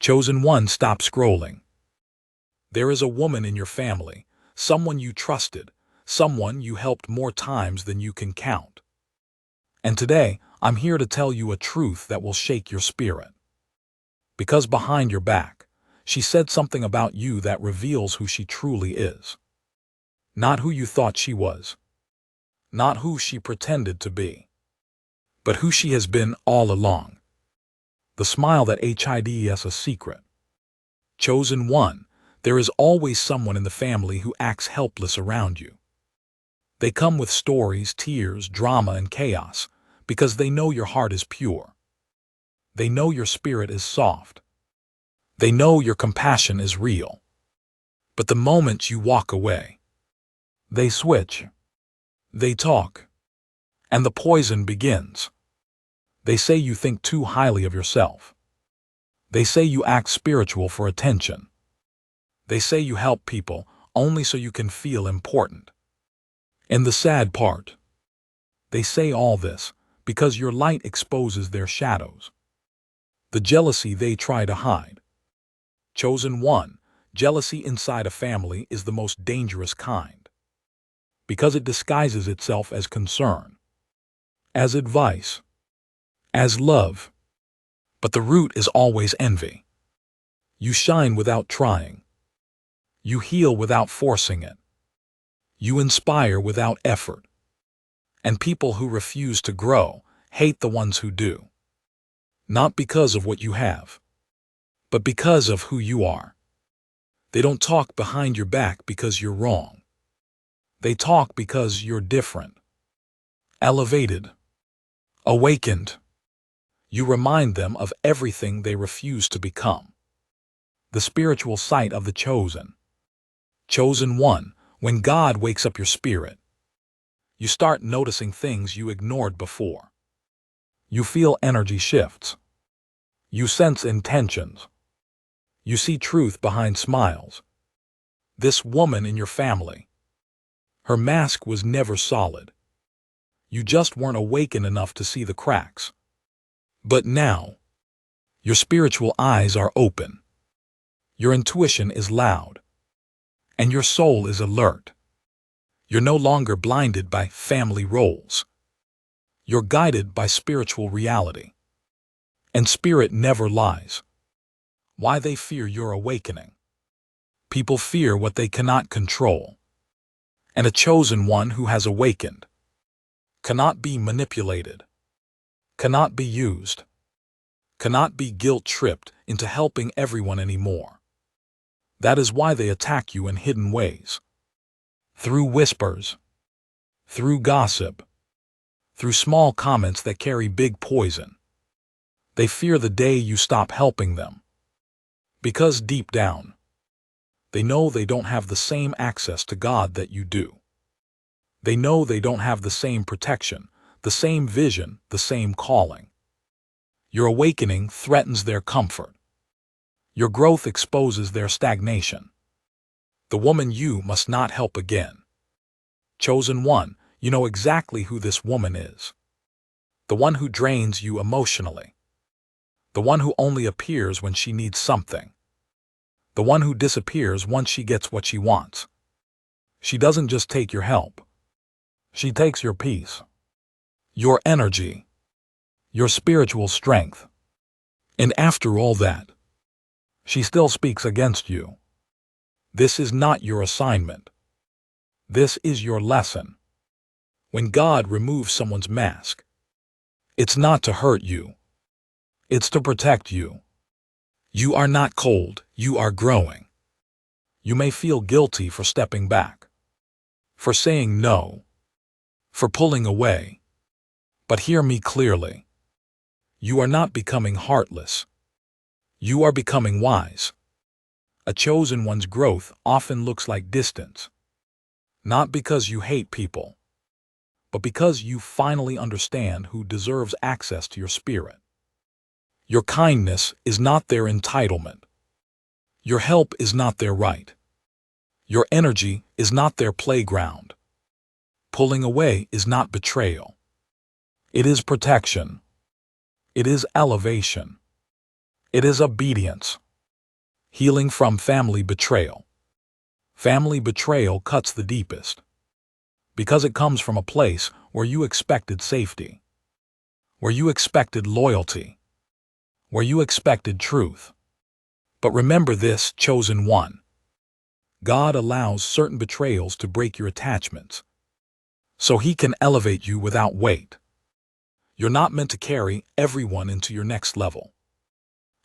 Chosen one, stop scrolling. There is a woman in your family, someone you trusted, someone you helped more times than you can count. And today, I'm here to tell you a truth that will shake your spirit. Because behind your back, she said something about you that reveals who she truly is. Not who you thought she was. Not who she pretended to be. But who she has been all along. The smile that hides a secret. Chosen one, there is always someone in the family who acts helpless around you. They come with stories, tears, drama, and chaos because they know your heart is pure. They know your spirit is soft. They know your compassion is real. But the moment you walk away, they switch. They talk. And the poison begins. They say you think too highly of yourself. They say you act spiritual for attention. They say you help people only so you can feel important. And the sad part, they say all this because your light exposes their shadows. The jealousy they try to hide. Chosen one, jealousy inside a family is the most dangerous kind. Because it disguises itself as concern, as advice, as love. But the root is always envy. You shine without trying. You heal without forcing it. You inspire without effort. And people who refuse to grow hate the ones who do. Not because of what you have, but because of who you are. They don't talk behind your back because you're wrong. They talk because you're different. Elevated. Awakened. You remind them of everything they refuse to become. The spiritual sight of the chosen. Chosen one, when God wakes up your spirit, you start noticing things you ignored before. You feel energy shifts. You sense intentions. You see truth behind smiles. This woman in your family, her mask was never solid. You just weren't awakened enough to see the cracks. But now, your spiritual eyes are open. Your intuition is loud. And your soul is alert. You're no longer blinded by family roles. You're guided by spiritual reality. And spirit never lies. Why they fear your awakening. People fear what they cannot control. And a chosen one who has awakened cannot be manipulated, cannot be used, cannot be guilt-tripped into helping everyone anymore. That is why they attack you in hidden ways. Through whispers, through gossip, through small comments that carry big poison. They fear the day you stop helping them. Because deep down, they know they don't have the same access to God that you do. They know they don't have the same protection, the same vision, the same calling. Your awakening threatens their comfort. Your growth exposes their stagnation. The woman you must not help again. Chosen one, you know exactly who this woman is. The one who drains you emotionally. The one who only appears when she needs something. The one who disappears once she gets what she wants. She doesn't just take your help. She takes your peace, your energy, your spiritual strength. And after all that, she still speaks against you. This is not your assignment. This is your lesson. When God removes someone's mask, it's not to hurt you. It's to protect you. You are not cold, you are growing. You may feel guilty for stepping back, for saying no, for pulling away. But hear me clearly. You are not becoming heartless. You are becoming wise. A chosen one's growth often looks like distance. Not because you hate people, but because you finally understand who deserves access to your spirit. Your kindness is not their entitlement. Your help is not their right. Your energy is not their playground. Pulling away is not betrayal. It is protection. It is elevation. It is obedience. Healing from family betrayal. Family betrayal cuts the deepest, because it comes from a place where you expected safety, where you expected loyalty, where you expected truth. But remember this, chosen one. God allows certain betrayals to break your attachments, so He can elevate you without weight. You're not meant to carry everyone into your next level,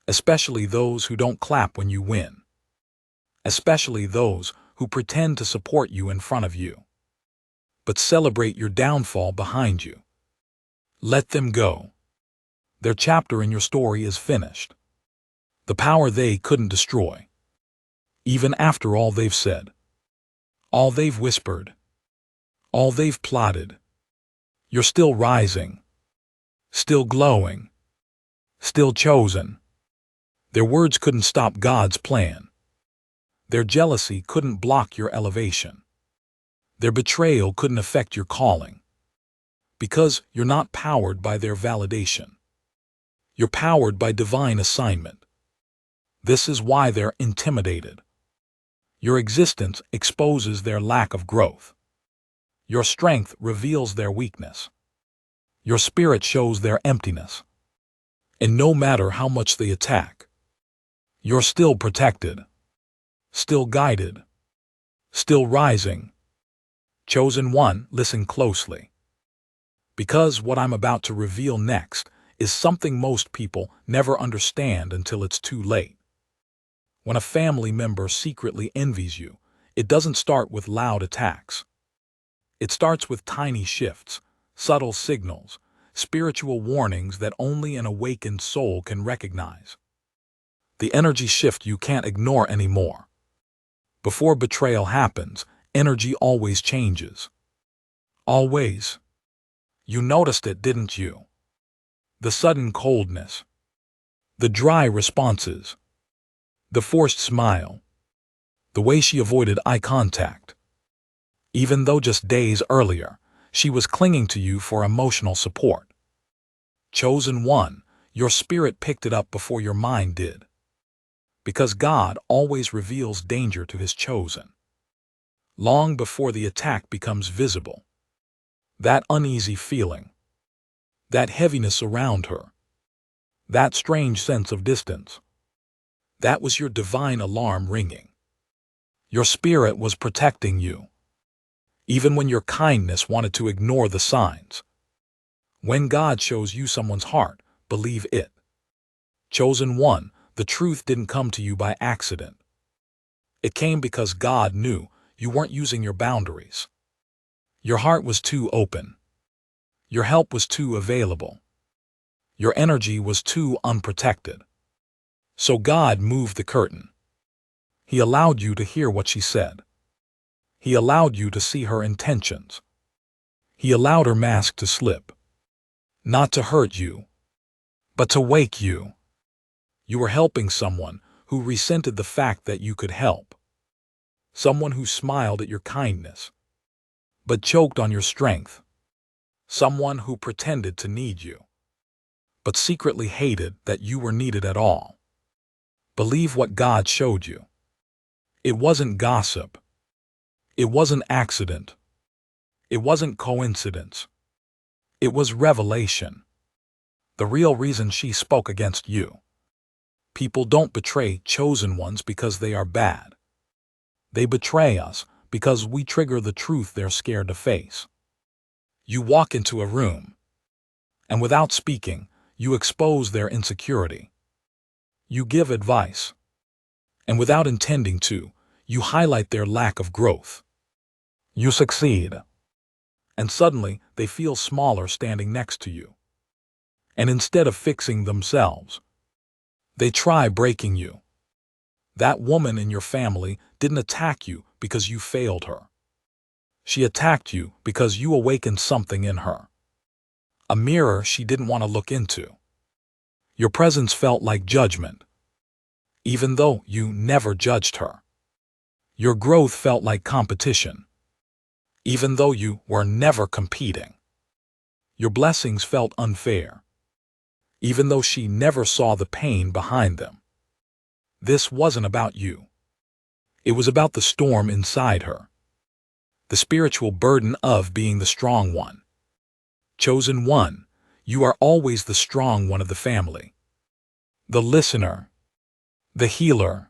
especially those who don't clap when you win, especially those who pretend to support you in front of you, but celebrate your downfall behind you. Let them go. Their chapter in your story is finished. The power they couldn't destroy. Even after all they've said, all they've whispered, all they've plotted, you're still rising, still glowing, still chosen. Their words couldn't stop God's plan. Their jealousy couldn't block your elevation. Their betrayal couldn't affect your calling. Because you're not powered by their validation. You're powered by divine assignment. This is why they're intimidated. Your existence exposes their lack of growth. Your strength reveals their weakness. Your spirit shows their emptiness. And no matter how much they attack, you're still protected, still guided, still rising. Chosen one, listen closely. Because what I'm about to reveal next is something most people never understand until it's too late. When a family member secretly envies you, it doesn't start with loud attacks. It starts with tiny shifts, subtle signals, spiritual warnings that only an awakened soul can recognize. The energy shift you can't ignore anymore. Before betrayal happens, energy always changes. Always. You noticed it, didn't you? The sudden coldness, the dry responses, the forced smile, the way she avoided eye contact. Even though just days earlier, she was clinging to you for emotional support. Chosen one, your spirit picked it up before your mind did. Because God always reveals danger to His chosen, long before the attack becomes visible. That uneasy feeling, that heaviness around her, that strange sense of distance, that was your divine alarm ringing. Your spirit was protecting you, even when your kindness wanted to ignore the signs. When God shows you someone's heart, believe it. Chosen one, the truth didn't come to you by accident. It came because God knew you weren't using your boundaries. Your heart was too open. Your help was too available. Your energy was too unprotected. So God moved the curtain. He allowed you to hear what she said. He allowed you to see her intentions. He allowed her mask to slip. Not to hurt you, but to wake you. You were helping someone who resented the fact that you could help. Someone who smiled at your kindness, but choked on your strength. Someone who pretended to need you, but secretly hated that you were needed at all. Believe what God showed you. It wasn't gossip. It wasn't accident. It wasn't coincidence. It was revelation. The real reason she spoke against you. People don't betray chosen ones because they are bad. They betray us because we trigger the truth they're scared to face. You walk into a room, and without speaking, you expose their insecurity. You give advice, and without intending to, you highlight their lack of growth. You succeed, and suddenly they feel smaller standing next to you. And instead of fixing themselves, they try breaking you. That woman in your family didn't attack you because you failed her. She attacked you because you awakened something in her. A mirror she didn't want to look into. Your presence felt like judgment, even though you never judged her. Your growth felt like competition, even though you were never competing. Your blessings felt unfair, even though she never saw the pain behind them. This wasn't about you. It was about the storm inside her. The spiritual burden of being the strong one. Chosen one, you are always the strong one of the family. The listener. The healer.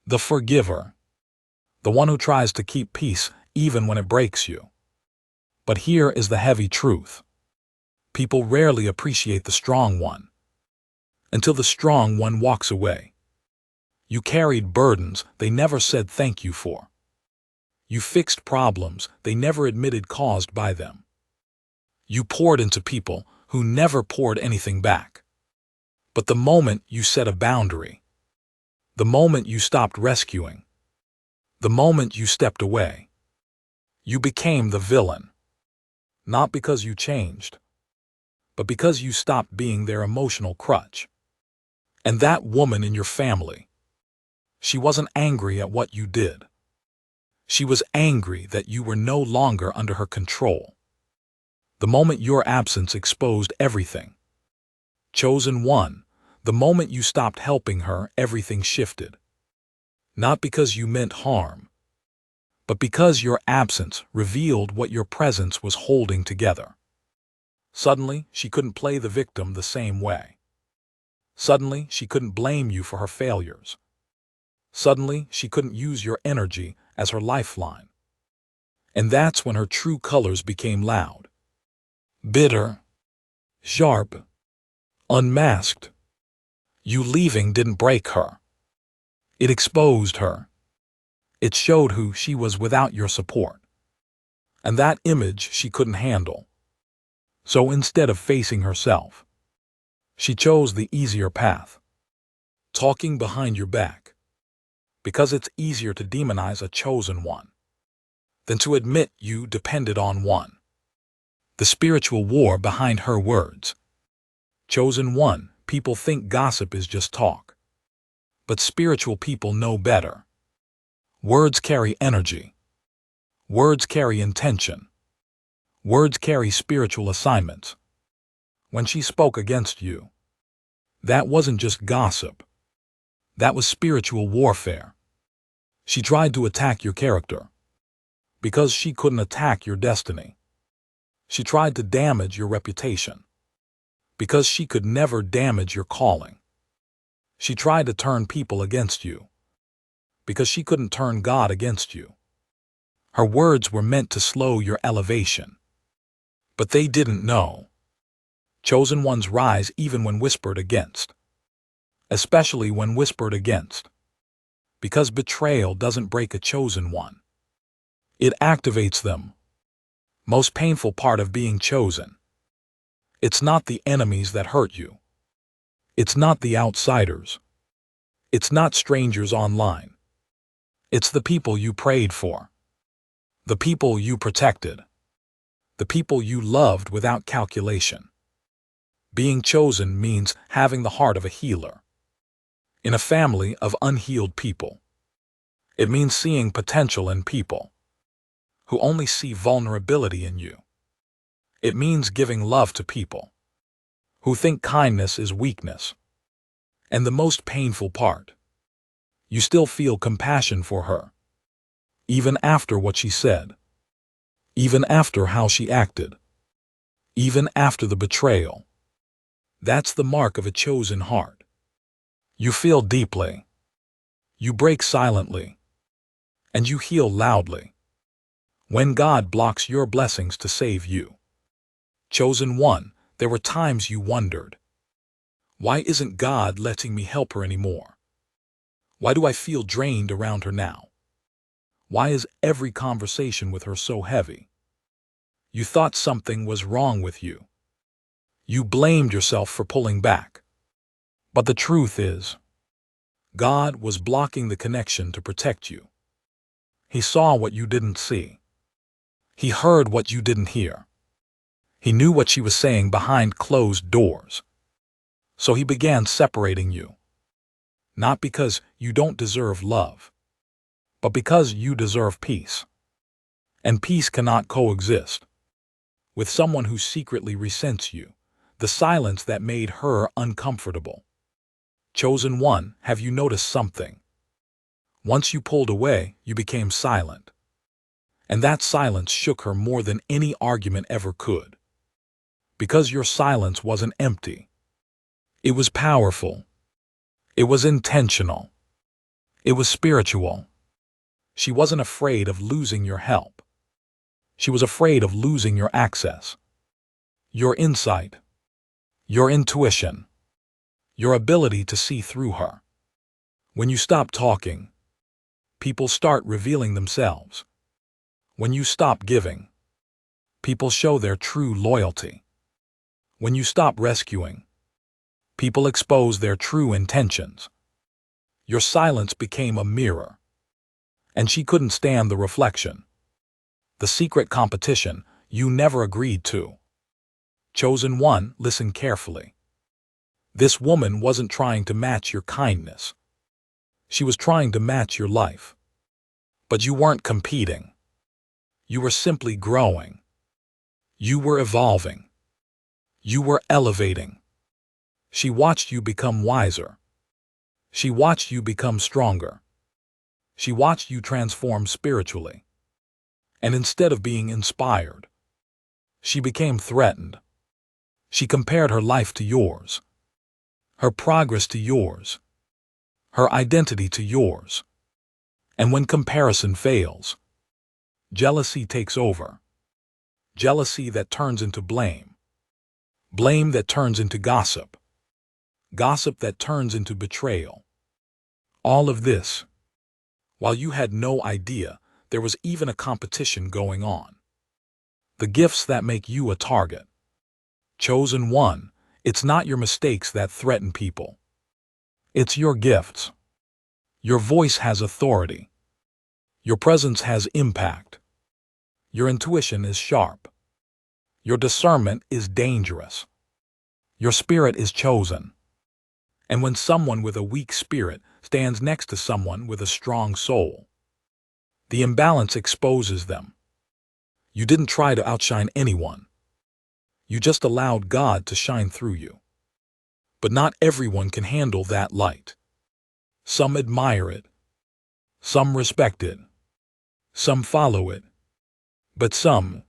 The forgiver. The one who tries to keep peace even when it breaks you. But here is the heavy truth. People rarely appreciate the strong one. Until the strong one walks away. You carried burdens they never said thank you for. You fixed problems they never admitted caused by them. You poured into people who never poured anything back. But the moment you set a boundary, the moment you stopped rescuing, the moment you stepped away, you became the villain. Not because you changed, but because you stopped being their emotional crutch. And that woman in your family, she wasn't angry at what you did. She was angry that you were no longer under her control. The moment your absence exposed everything. Chosen one, the moment you stopped helping her, everything shifted. Not because you meant harm, but because your absence revealed what your presence was holding together. Suddenly, she couldn't play the victim the same way. Suddenly, she couldn't blame you for her failures. Suddenly, she couldn't use your energy as her lifeline. And that's when her true colors became loud. Bitter. Sharp. Unmasked. You leaving didn't break her. It exposed her. It showed who she was without your support. And that image she couldn't handle. So instead of facing herself, she chose the easier path. Talking behind your back. Because it's easier to demonize a chosen one than to admit you depended on one. The spiritual war behind her words. Chosen one, people think gossip is just talk. But spiritual people know better. Words carry energy. Words carry intention. Words carry spiritual assignments. When she spoke against you, that wasn't just gossip. That was spiritual warfare. She tried to attack your character because she couldn't attack your destiny. She tried to damage your reputation because she could never damage your calling. She tried to turn people against you because she couldn't turn God against you. Her words were meant to slow your elevation. But they didn't know. Chosen ones rise even when whispered against. Especially when whispered against. Because betrayal doesn't break a chosen one. It activates them. Most painful part of being chosen. It's not the enemies that hurt you. It's not the outsiders. It's not strangers online. It's the people you prayed for. The people you protected. The people you loved without calculation. Being chosen means having the heart of a healer. In a family of unhealed people. It means seeing potential in people who only see vulnerability in you. It means giving love to people who think kindness is weakness. And the most painful part, you still feel compassion for her, even after what she said, even after how she acted, even after the betrayal. That's the mark of a chosen heart. You feel deeply. You break silently. And you heal loudly. When God blocks your blessings to save you. Chosen one, there were times you wondered, why isn't God letting me help her anymore? Why do I feel drained around her now? Why is every conversation with her so heavy? You thought something was wrong with you. You blamed yourself for pulling back. But the truth is, God was blocking the connection to protect you. He saw what you didn't see. He heard what you didn't hear. He knew what she was saying behind closed doors. So he began separating you. Not because you don't deserve love, but because you deserve peace. And peace cannot coexist with someone who secretly resents you, the silence that made her uncomfortable. Chosen one, have you noticed something? Once you pulled away, you became silent. And that silence shook her more than any argument ever could. Because your silence wasn't empty. It was powerful. It was intentional. It was spiritual. She wasn't afraid of losing your help. She was afraid of losing your access, your insight, your intuition, your ability to see through her. When you stop talking, people start revealing themselves. When you stop giving, people show their true loyalty. When you stop rescuing, people expose their true intentions. Your silence became a mirror, and she couldn't stand the reflection. The secret competition you never agreed to. Chosen one, listen carefully. This woman wasn't trying to match your kindness. She was trying to match your life. But you weren't competing. You were simply growing. You were evolving. You were elevating. She watched you become wiser. She watched you become stronger. She watched you transform spiritually. And instead of being inspired, she became threatened. She compared her life to yours, her progress to yours, her identity to yours. And when comparison fails, jealousy takes over. Jealousy that turns into blame. Blame that turns into gossip. Gossip that turns into betrayal. All of this, while you had no idea there was even a competition going on. The gifts that make you a target. Chosen one, it's not your mistakes that threaten people. It's your gifts. Your voice has authority. Your presence has impact. Your intuition is sharp. Your discernment is dangerous. Your spirit is chosen. And when someone with a weak spirit stands next to someone with a strong soul, the imbalance exposes them. You didn't try to outshine anyone. You just allowed God to shine through you. But not everyone can handle that light. Some admire it. Some respect it. Some follow it. But some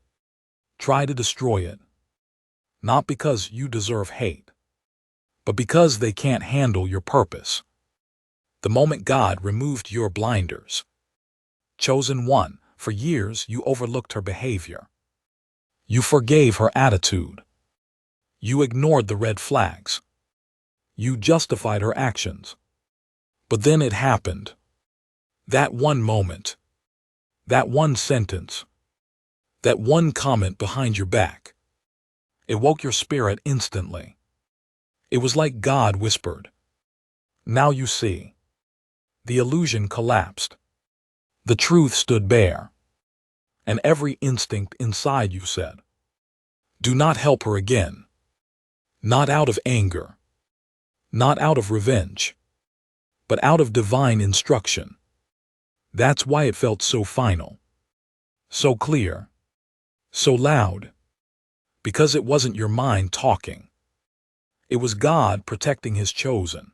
try to destroy it. Not because you deserve hate, but because they can't handle your purpose. The moment God removed your blinders, chosen one, for years you overlooked her behavior. You forgave her attitude. You ignored the red flags. You justified her actions. But then it happened. That one moment. That one sentence. That one comment behind your back. It woke your spirit instantly. It was like God whispered, "Now you see." The illusion collapsed. The truth stood bare. And every instinct inside you said, "Do not help her again." Not out of anger. Not out of revenge. But out of divine instruction. That's why it felt so final. So clear. So loud. Because it wasn't your mind talking. It was God protecting His chosen.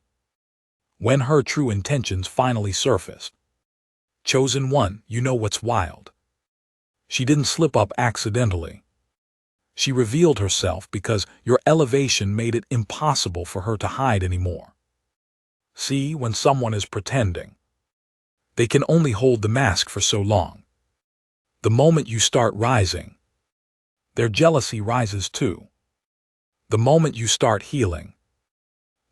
When her true intentions finally surfaced. Chosen one, you know what's wild. She didn't slip up accidentally. She revealed herself because your elevation made it impossible for her to hide anymore. See, when someone is pretending, they can only hold the mask for so long. The moment you start rising, their jealousy rises too. The moment you start healing,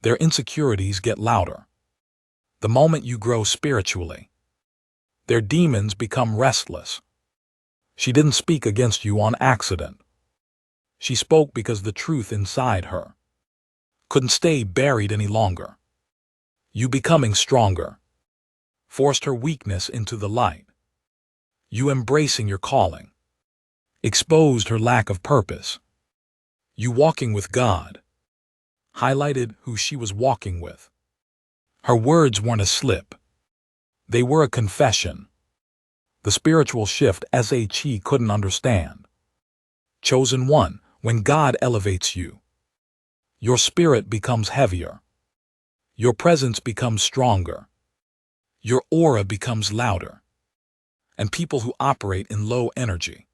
their insecurities get louder. The moment you grow spiritually, their demons become restless. She didn't speak against you on accident. She spoke because the truth inside her couldn't stay buried any longer. You becoming stronger forced her weakness into the light. You embracing your calling exposed her lack of purpose. You walking with God highlighted who she was walking with. Her words weren't a slip. They were a confession. The spiritual shift she couldn't understand. Chosen one, when God elevates you, your spirit becomes heavier. Your presence becomes stronger. Your aura becomes louder. And people who operate in low energy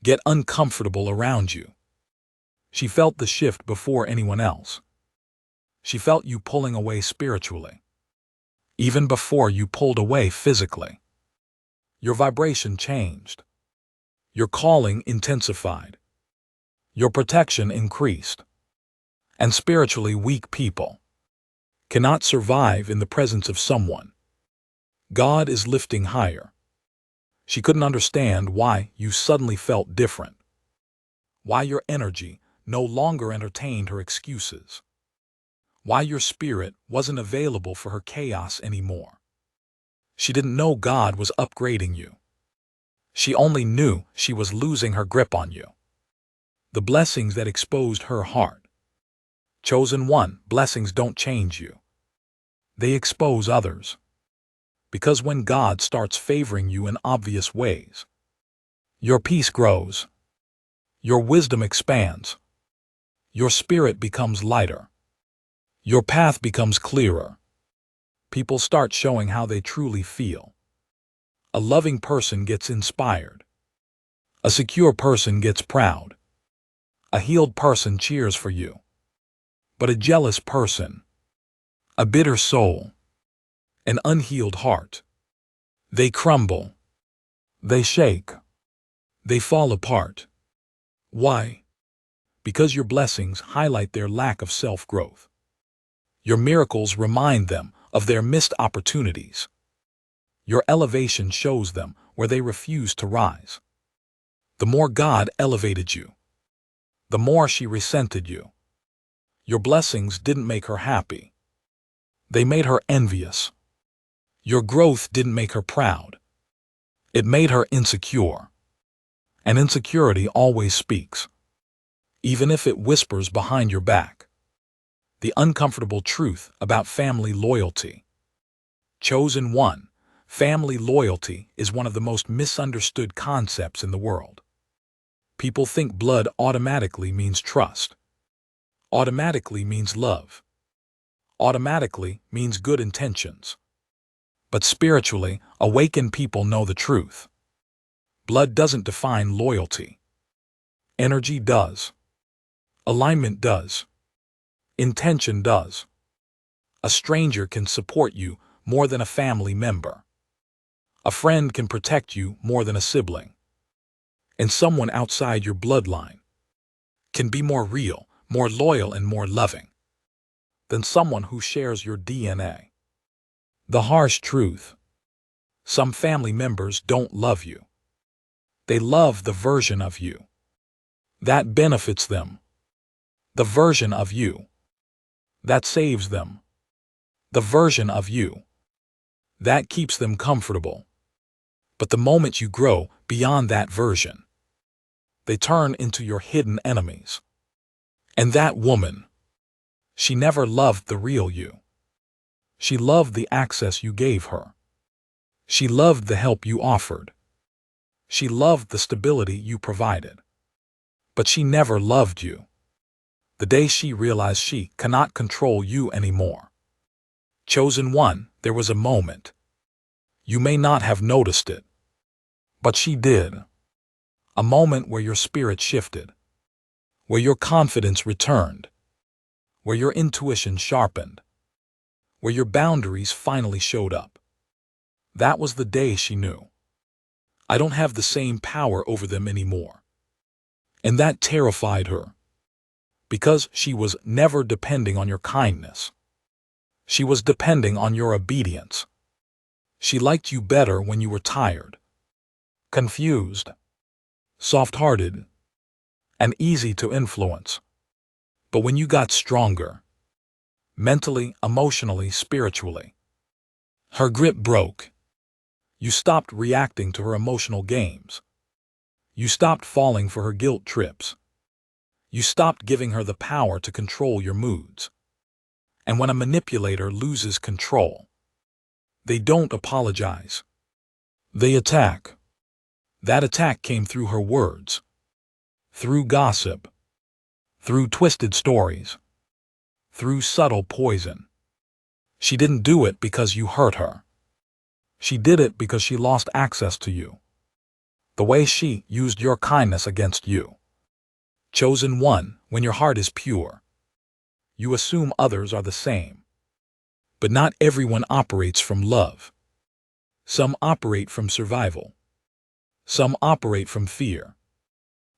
get uncomfortable around you. She felt the shift before anyone else. She felt you pulling away spiritually, even before you pulled away physically. Your vibration changed. Your calling intensified. Your protection increased. And spiritually weak people cannot survive in the presence of someone God is lifting higher. She couldn't understand why you suddenly felt different, why your energy no longer entertained her excuses, why your spirit wasn't available for her chaos anymore. She didn't know God was upgrading you. She only knew she was losing her grip on you. The blessings that exposed her heart. Chosen one, blessings don't change you. They expose others. Because when God starts favoring you in obvious ways, your peace grows. Your wisdom expands. Your spirit becomes lighter. Your path becomes clearer. People start showing how they truly feel. A loving person gets inspired. A secure person gets proud. A healed person cheers for you. But a jealous person, a bitter soul, an unhealed heart, they crumble. They shake. They fall apart. Why? Because your blessings highlight their lack of self-growth. Your miracles remind them of their missed opportunities. Your elevation shows them where they refuse to rise. The more God elevated you, the more she resented you. Your blessings didn't make her happy. They made her envious. Your growth didn't make her proud. It made her insecure. And insecurity always speaks, even if it whispers behind your back. The uncomfortable truth about family loyalty. Chosen one, family loyalty is one of the most misunderstood concepts in the world. People think blood automatically means trust, automatically means love, automatically means good intentions. But spiritually, awakened people know the truth. Blood doesn't define loyalty. Energy does. Alignment does. Intention does. A stranger can support you more than a family member. A friend can protect you more than a sibling. And someone outside your bloodline can be more real, more loyal, and more loving than someone who shares your DNA. The harsh truth: some family members don't love you. They love the version of you that benefits them, the version of you that saves them, the version of you that keeps them comfortable. But the moment you grow beyond that version, they turn into your hidden enemies. And that woman, she never loved the real you. She loved the access you gave her. She loved the help you offered. She loved the stability you provided. But she never loved you. The day she realized she cannot control you anymore. Chosen one, there was a moment. You may not have noticed it, but she did. A moment where your spirit shifted, where your confidence returned, where your intuition sharpened, where your boundaries finally showed up. That was the day she knew, I don't have the same power over them anymore. And that terrified her, because she was never depending on your kindness. She was depending on your obedience. She liked you better when you were tired, confused, soft-hearted, and easy to influence. But when you got stronger, mentally, emotionally, spiritually, her grip broke. You stopped reacting to her emotional games. You stopped falling for her guilt trips. You stopped giving her the power to control your moods. And when a manipulator loses control, they don't apologize. They attack. That attack came through her words, through gossip, through twisted stories, through subtle poison. She didn't do it because you hurt her. She did it because she lost access to you. The way she used your kindness against you. Chosen one, when your heart is pure, you assume others are the same. But not everyone operates from love. Some operate from survival. Some operate from fear.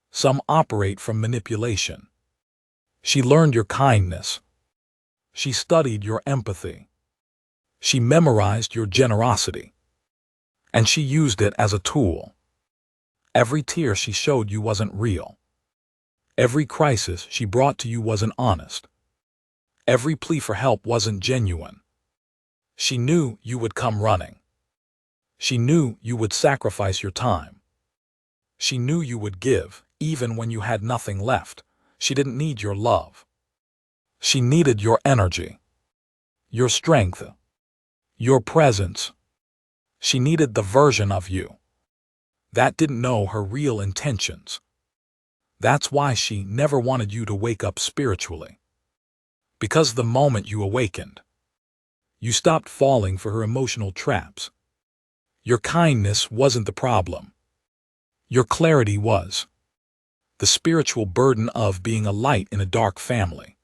Some operate from manipulation. She learned your kindness. She studied your empathy. She memorized your generosity. And she used it as a tool. Every tear she showed you wasn't real. Every crisis she brought to you wasn't honest. Every plea for help wasn't genuine. She knew you would come running. She knew you would sacrifice your time. She knew you would give, even when you had nothing left. She didn't need your love. She needed your energy, your strength, your presence. She needed the version of you that didn't know her real intentions. That's why she never wanted you to wake up spiritually. Because the moment you awakened, you stopped falling for her emotional traps. Your kindness wasn't the problem. Your clarity was. The spiritual burden of being a light in a dark family.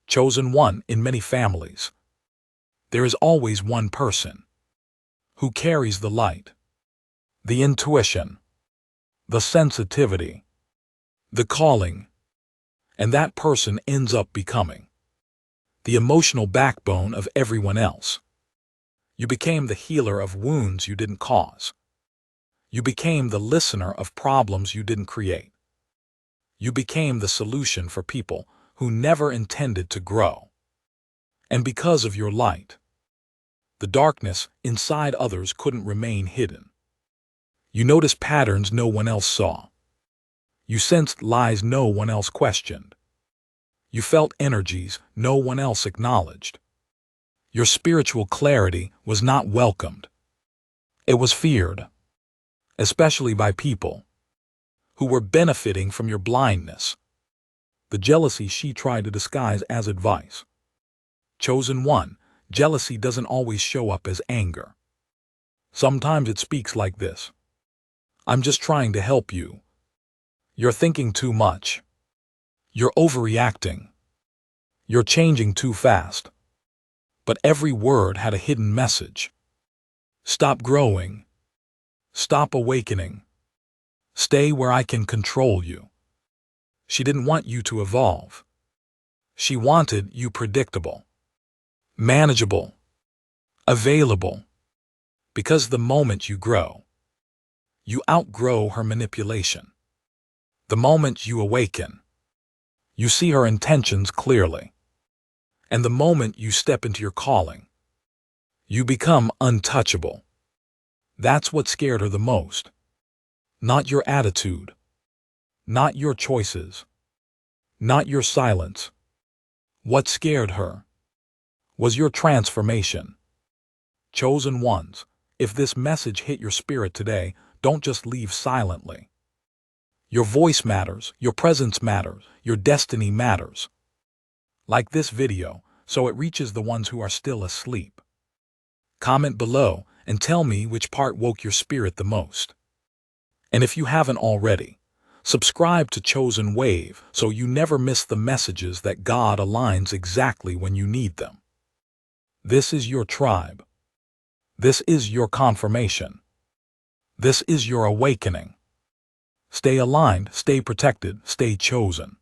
Chosen one in many families. There is always one person who carries the light, the intuition, the sensitivity, the calling, and that person ends up becoming the emotional backbone of everyone else. You became the healer of wounds you didn't cause. You became the listener of problems you didn't create. You became the solution for people who never intended to grow. And because of your light, the darkness inside others couldn't remain hidden. You noticed patterns no one else saw. You sensed lies no one else questioned. You felt energies no one else acknowledged. Your spiritual clarity was not welcomed. It was feared, especially by people who were benefiting from your blindness. The jealousy she tried to disguise as advice. Chosen one, jealousy doesn't always show up as anger. Sometimes it speaks like this. I'm just trying to help you. You're thinking too much. You're overreacting. You're changing too fast. But every word had a hidden message. Stop growing. Stop awakening. Stay where I can control you. She didn't want you to evolve. She wanted you predictable, manageable, available. Because the moment you grow, you outgrow her manipulation. The moment you awaken, you see her intentions clearly. And the moment you step into your calling, you become untouchable. That's what scared her the most. Not your attitude, not your choices, not your silence. What scared her was your transformation. Chosen ones, if this message hit your spirit today, don't just leave silently. Your voice matters, your presence matters, your destiny matters. Like this video, so it reaches the ones who are still asleep. Comment below and tell me which part woke your spirit the most. And if you haven't already, subscribe to Chosen Wave so you never miss the messages that God aligns exactly when you need them. This is your tribe. This is your confirmation. This is your awakening. Stay aligned, stay protected, stay chosen.